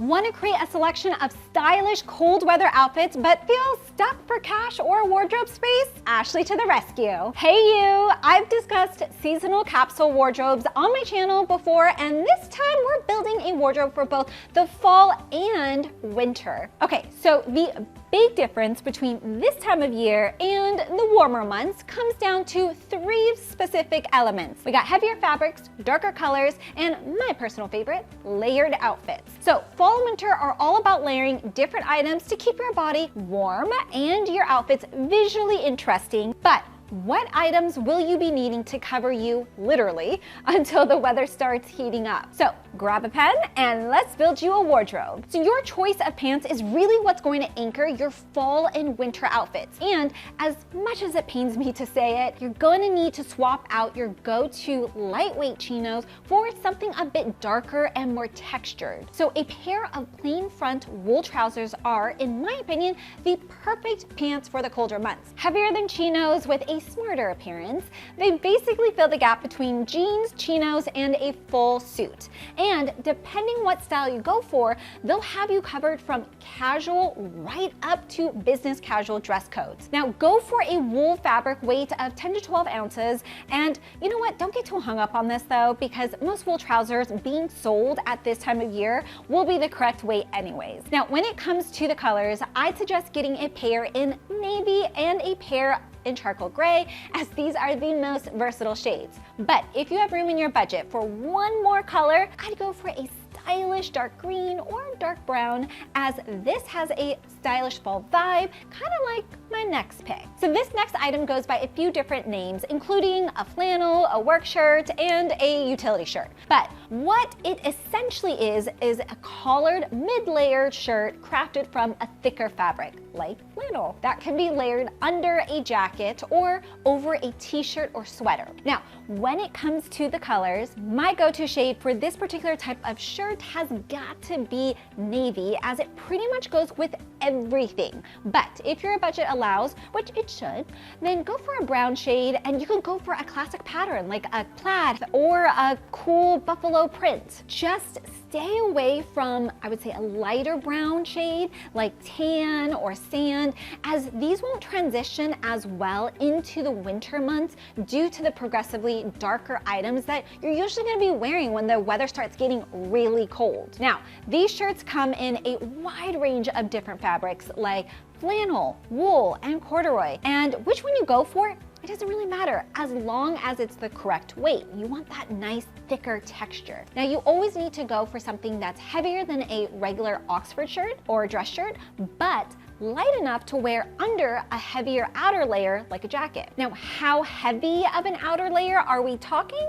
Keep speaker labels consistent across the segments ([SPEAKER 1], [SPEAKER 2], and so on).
[SPEAKER 1] Want to create a selection of stylish cold weather outfits but feel stuck for cash or wardrobe space? Ashley to the rescue. Hey you! I've discussed seasonal capsule wardrobes on my channel before, and this time we're building a wardrobe for both the fall and winter. Okay, so the big difference between this time of year and the warmer months comes down to three specific elements. We got heavier fabrics, darker colors, and my personal favorite, layered outfits. So fall and winter are all about layering different items to keep your body warm and your outfits visually interesting, but what items will you be needing to cover you literally until the weather starts heating up? So grab a pen and let's build you a wardrobe. So your choice of pants is really what's going to anchor your fall and winter outfits. And as much as it pains me to say it, you're going to need to swap out your go-to lightweight chinos for something a bit darker and more textured. So a pair of plain front wool trousers are, in my opinion, the perfect pants for the colder months. Heavier than chinos with a smarter appearance, they basically fill the gap between jeans, chinos, and a full suit. And depending what style you go for, they'll have you covered from casual right up to business casual dress codes. Now go for a wool fabric weight of 10 to 12 ounces. And you know what, don't get too hung up on this though, because most wool trousers being sold at this time of year will be the correct weight anyways. Now when it comes to the colors, I'd suggest getting a pair in navy and a pair in charcoal gray, as these are the most versatile shades. But if you have room in your budget for one more color, I'd go for a stylish dark green or dark brown, as this has a stylish fall vibe, kind of like my next pick. So this next item goes by a few different names, including a flannel, a work shirt, and a utility shirt. But what it essentially is a collared mid-layered shirt crafted from a thicker fabric, like flannel, that can be layered under a jacket or over a t-shirt or sweater. Now, when it comes to the colors, my go-to shade for this particular type of shirt has got to be navy, as it pretty much goes with everything. But if your budget allows, which it should, then go for a brown shade, and you can go for a classic pattern like a plaid or a cool buffalo print. Just stay away from, I would say, a lighter brown shade like tan or sand, as these won't transition as well into the winter months due to the progressively darker items that you're usually going to be wearing when the weather starts getting really cold. Now, these shirts come in a wide range of different fabrics like flannel, wool, and corduroy. And which one you go for, it doesn't really matter as long as it's the correct weight. You want that nice thicker texture. Now you always need to go for something that's heavier than a regular Oxford shirt or a dress shirt, but light enough to wear under a heavier outer layer like a jacket. Now, how heavy of an outer layer are we talking?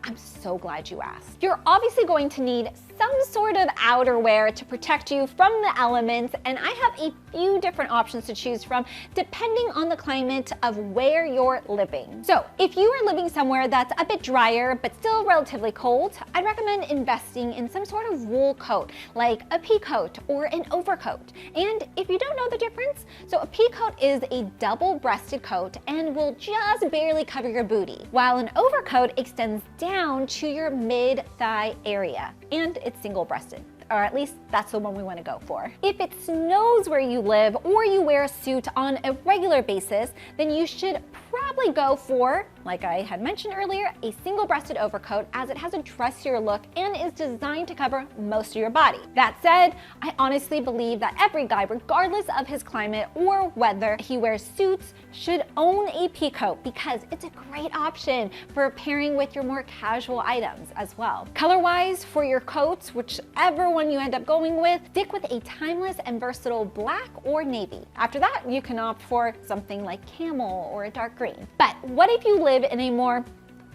[SPEAKER 1] I'm so glad you asked. You're obviously going to need some sort of outerwear to protect you from the elements, and I have a few different options to choose from depending on the climate of where you're living. So if you are living somewhere that's a bit drier but still relatively cold, I'd recommend investing in some sort of wool coat like a pea coat or an overcoat. And if you don't know the difference, so a pea coat is a double-breasted coat and will just barely cover your booty, while an overcoat extends down to your mid-thigh area, and it's single-breasted. Or at least that's the one we want to go for. If it snows where you live or you wear a suit on a regular basis, then you should probably go for, like I had mentioned earlier, a single-breasted overcoat, as it has a dressier look and is designed to cover most of your body. That said, I honestly believe that every guy, regardless of his climate or whether he wears suits, should own a pea coat, because it's a great option for pairing with your more casual items as well. Color-wise, for your coats, whichever one you end up going with, stick with a timeless and versatile black or navy. After that, you can opt for something like camel or a dark green. But what if you live in a more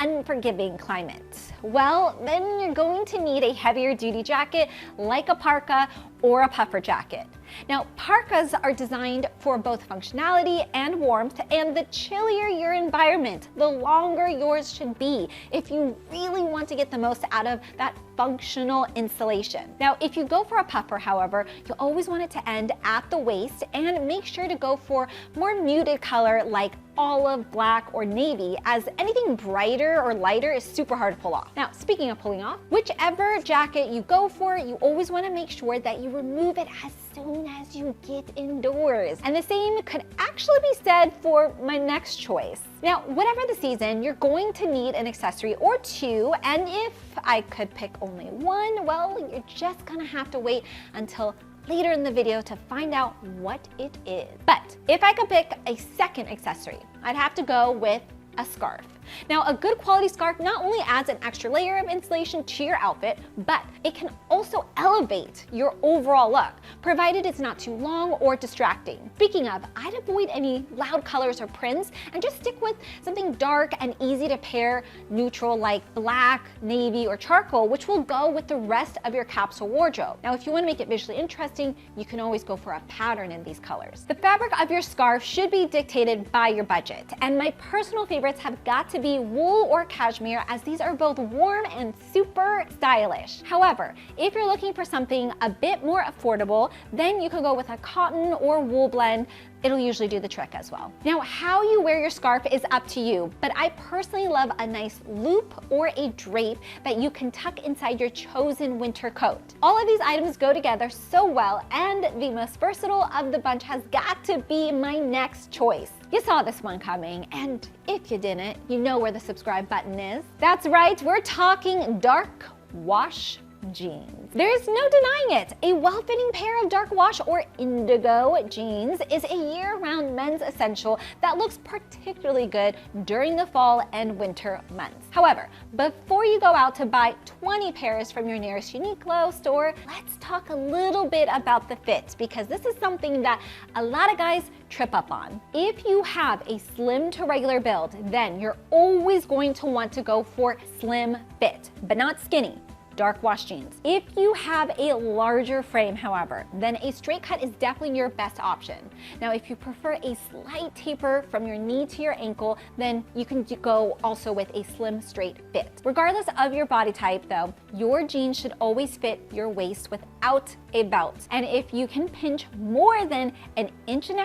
[SPEAKER 1] unforgiving climate? Well, then you're going to need a heavier duty jacket like a parka or a puffer jacket. Now, parkas are designed for both functionality and warmth, and the chillier your environment, the longer yours should be if you really want to get the most out of that functional insulation. Now, if you go for a puffer, however, you always want it to end at the waist, and make sure to go for more muted color like olive, black, or navy, as anything brighter or lighter is super hard to pull off. Now, speaking of pulling off, whichever jacket you go for, you always want to make sure that you remove it as soon as you get indoors. And the same could actually be said for my next choice. Now, whatever the season, you're going to need an accessory or two, and if I could pick only one, well, you're just gonna have to wait until later in the video to find out what it is. But if I could pick a second accessory, I'd have to go with a scarf. Now, a good quality scarf not only adds an extra layer of insulation to your outfit, but it can also elevate your overall look, provided it's not too long or distracting. Speaking of, I'd avoid any loud colors or prints and just stick with something dark and easy to pair, neutral like black, navy, or charcoal, which will go with the rest of your capsule wardrobe. Now, if you want to make it visually interesting, you can always go for a pattern in these colors. The fabric of your scarf should be dictated by your budget, and my personal favorites have got to be wool or cashmere, as these are both warm and super stylish. However, if you're looking for something a bit more affordable, then you could go with a cotton or wool blend. It'll usually do the trick as well. Now, how you wear your scarf is up to you, but I personally love a nice loop or a drape that you can tuck inside your chosen winter coat. All of these items go together so well, and the most versatile of the bunch has got to be my next choice. You saw this one coming, and if you didn't, you know where the subscribe button is. That's right, we're talking dark wash jeans. There's no denying it. A well-fitting pair of dark wash or indigo jeans is a year-round men's essential that looks particularly good during the fall and winter months. However, before you go out to buy 20 pairs from your nearest Uniqlo store, let's talk a little bit about the fit, because this is something that a lot of guys trip up on. If you have a slim to regular build, then you're always going to want to go for slim fit, but not skinny. Dark wash jeans. If you have a larger frame, however, then a straight cut is definitely your best option. Now, if you prefer a slight taper from your knee to your ankle, then you can go also with a slim straight fit. Regardless of your body type though, your jeans should always fit your waist without a belt. And if you can pinch more than 1.5 inches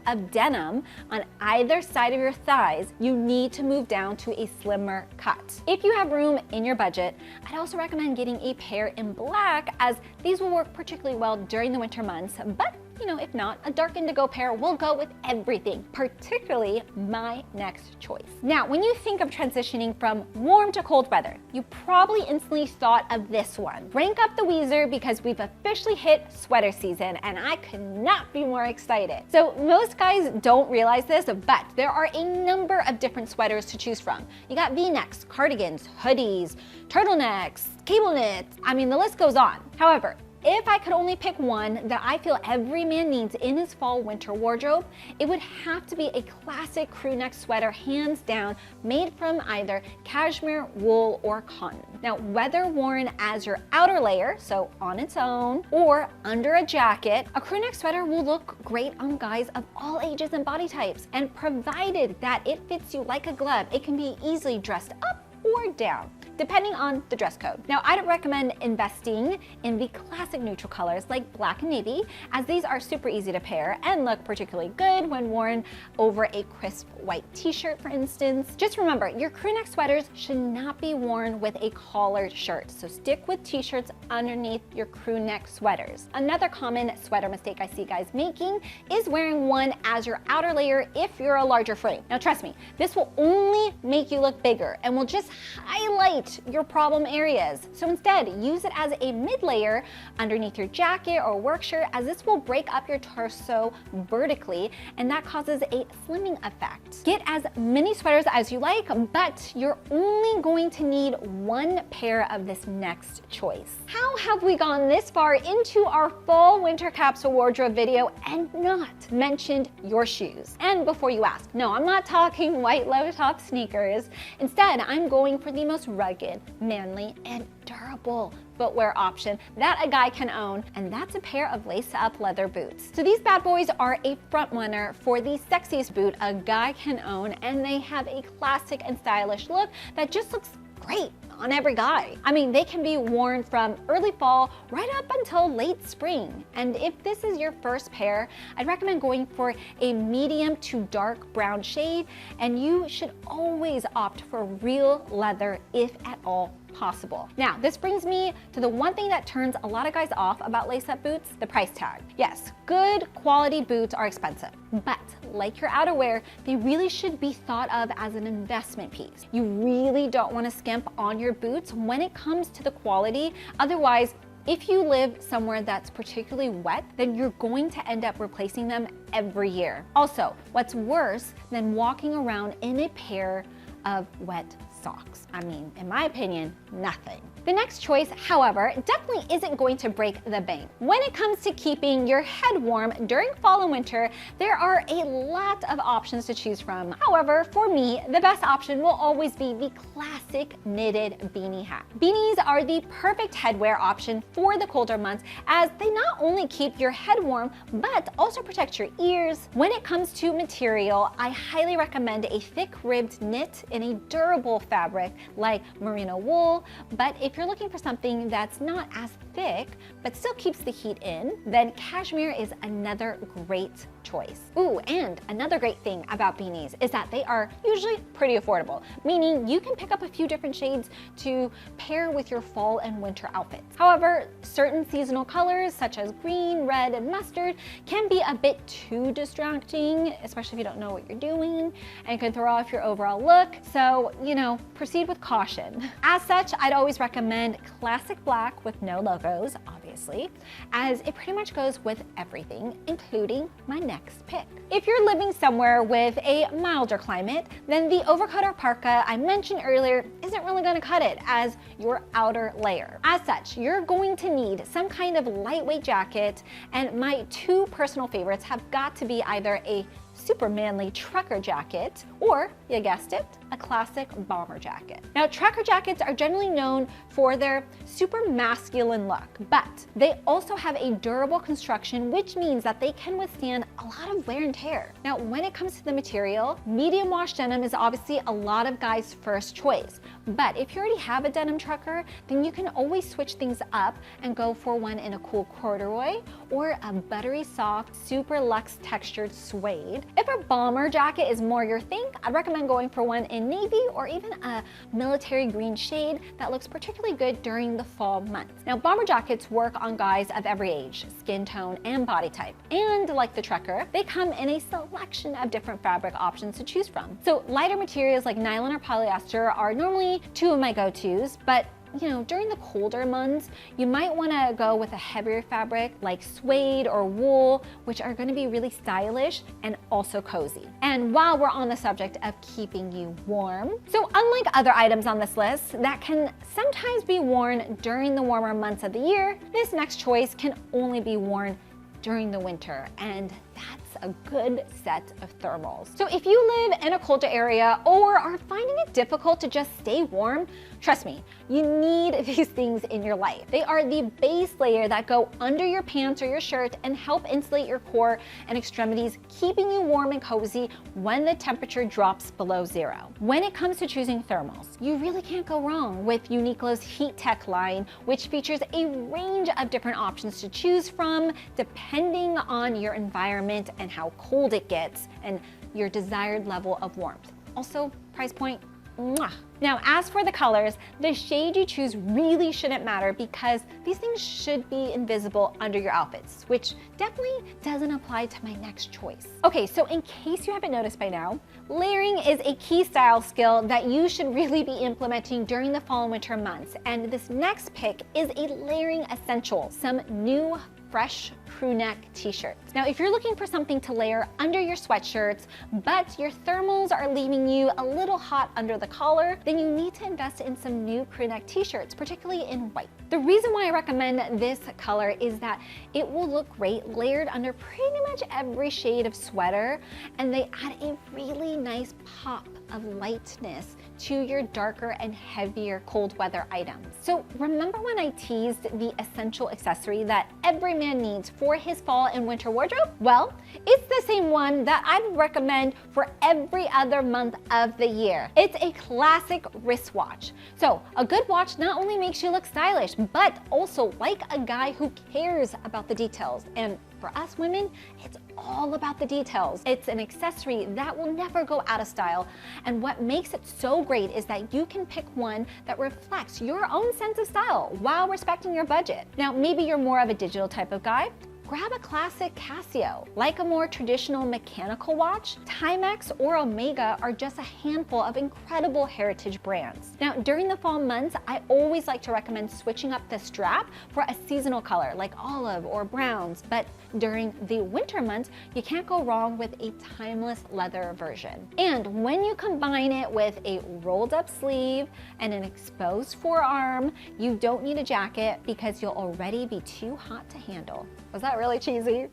[SPEAKER 1] of denim on either side of your thighs, you need to move down to a slimmer cut. If you have room in your budget, I'd also recommend getting a pair in black, as these will work particularly well during the winter months, but if not, a dark indigo pair will go with everything, particularly my next choice. Now, when you think of transitioning from warm to cold weather, you probably instantly thought of this one. Rank up the Weezer, because we've officially hit sweater season, and I could not be more excited. So most guys don't realize this, but there are a number of different sweaters to choose from. You got V-necks, cardigans, hoodies, turtlenecks, cable knits, I mean, the list goes on. However, if I could only pick one that I feel every man needs in his fall/winter wardrobe, it would have to be a classic crew neck sweater, hands down, made from either cashmere, wool, or cotton. Now, whether worn as your outer layer, so on its own, or under a jacket, a crew neck sweater will look great on guys of all ages and body types. And provided that it fits you like a glove, it can be easily dressed up or down, depending on the dress code. Now, I'd recommend investing in the classic neutral colors like black and navy, as these are super easy to pair and look particularly good when worn over a crisp white t-shirt, for instance. Just remember, your crew neck sweaters should not be worn with a collared shirt, so stick with t-shirts underneath your crew neck sweaters. Another common sweater mistake I see guys making is wearing one as your outer layer if you're a larger frame. Now, trust me, this will only make you look bigger and will just highlight your problem areas. So instead, use it as a mid-layer underneath your jacket or work shirt, as this will break up your torso vertically, and that causes a slimming effect. Get as many sweaters as you like, but you're only going to need one pair of this next choice. How have we gone this far into our fall/winter capsule wardrobe video and not mentioned your shoes? And before you ask, no, I'm not talking white low top sneakers. Instead, I'm going for the most rugged rugged, manly, and durable footwear option that a guy can own, and that's a pair of lace-up leather boots. So these bad boys are a front runner for the sexiest boot a guy can own, and they have a classic and stylish look that just looks great on every guy. I mean, they can be worn from early fall right up until late spring. And if this is your first pair, I'd recommend going for a medium to dark brown shade, and you should always opt for real leather if at all possible. Now, this brings me to the one thing that turns a lot of guys off about lace-up boots, the price tag. Yes, good quality boots are expensive, but like your outerwear, they really should be thought of as an investment piece. You really don't want to skimp on your boots when it comes to the quality. Otherwise, if you live somewhere that's particularly wet, then you're going to end up replacing them every year. Also, what's worse than walking around in a pair of wet socks? I mean, in my opinion, nothing. The next choice, however, definitely isn't going to break the bank. When it comes to keeping your head warm during fall and winter, there are a lot of options to choose from. However, for me, the best option will always be the classic knitted beanie hat. Beanies are the perfect headwear option for the colder months, as they not only keep your head warm, but also protect your ears. When it comes to material, I highly recommend a thick-ribbed knit in a durable fabric like merino wool, but if you're looking for something that's not as thick but still keeps the heat in, then cashmere is another great choice. Ooh, and another great thing about beanies is that they are usually pretty affordable, meaning you can pick up a few different shades to pair with your fall and winter outfits. However, certain seasonal colors such as green, red, and mustard can be a bit too distracting, especially if you don't know what you're doing, and can throw off your overall look. So, you know, proceed with caution. As such, I'd always recommend classic black with no logos, obviously, as it pretty much goes with everything, including my next pick. If you're living somewhere with a milder climate, then the overcoat or parka I mentioned earlier isn't really going to cut it as your outer layer. As such, you're going to need some kind of lightweight jacket, and my two personal favorites have got to be either a super manly trucker jacket, or, you guessed it, a classic bomber jacket. Now, trucker jackets are generally known for their super masculine look, but they also have a durable construction, which means that they can withstand a lot of wear and tear. Now, when it comes to the material, medium wash denim is obviously a lot of guys' first choice, but if you already have a denim trucker, then you can always switch things up and go for one in a cool corduroy or a buttery soft, super luxe textured suede. If a bomber jacket is more your thing, I'd recommend going for one in navy or even a military green shade that looks particularly good during the fall months. Now, bomber jackets work on guys of every age, skin tone, and body type. And like the trucker, they come in a selection of different fabric options to choose from. So lighter materials like nylon or polyester are normally two of my go-tos, but you know, during the colder months, you might want to go with a heavier fabric like suede or wool, which are going to be really stylish and also cozy. And while we're on the subject of keeping you warm, so unlike other items on this list that can sometimes be worn during the warmer months of the year, this next choice can only be worn during the winter, and that's a good set of thermals. So if you live in a colder area or are finding it difficult to just stay warm, trust me, you need these things in your life. They are the base layer that go under your pants or your shirt and help insulate your core and extremities, keeping you warm and cozy when the temperature drops below zero. When it comes to choosing thermals, you really can't go wrong with Uniqlo's Heat Tech line, which features a range of different options to choose from depending on your environment and how cold it gets and your desired level of warmth. Also, price point, mwah. Now, as for the colors, the shade you choose really shouldn't matter because these things should be invisible under your outfits, which definitely doesn't apply to my next choice. Okay, so in case you haven't noticed by now, layering is a key style skill that you should really be implementing during the fall and winter months. And this next pick is a layering essential, some new fresh crew neck t-shirts. Now, if you're looking for something to layer under your sweatshirts, but your thermals are leaving you a little hot under the collar, then you need to invest in some new crew neck t-shirts, particularly in white. The reason why I recommend this color is that it will look great layered under pretty much every shade of sweater, and they add a really nice pop of lightness to your darker and heavier cold weather items. So remember when I teased the essential accessory that every man needs for his fall and winter wardrobe? Well, it's the same one that I'd recommend for every other month of the year. It's a classic wristwatch. So a good watch not only makes you look stylish, but also like a guy who cares about the details. And for us women, it's all about the details. It's an accessory that will never go out of style. And what makes it so great is that you can pick one that reflects your own sense of style while respecting your budget. Now, maybe you're more of a digital type of guy. Grab a classic Casio. Like a more traditional mechanical watch, Timex or Omega are just a handful of incredible heritage brands. Now, during the fall months, I always like to recommend switching up the strap for a seasonal color like olive or browns, but during the winter months, you can't go wrong with a timeless leather version. And when you combine it with a rolled up sleeve and an exposed forearm, you don't need a jacket because you'll already be too hot to handle. Was that really cheesy?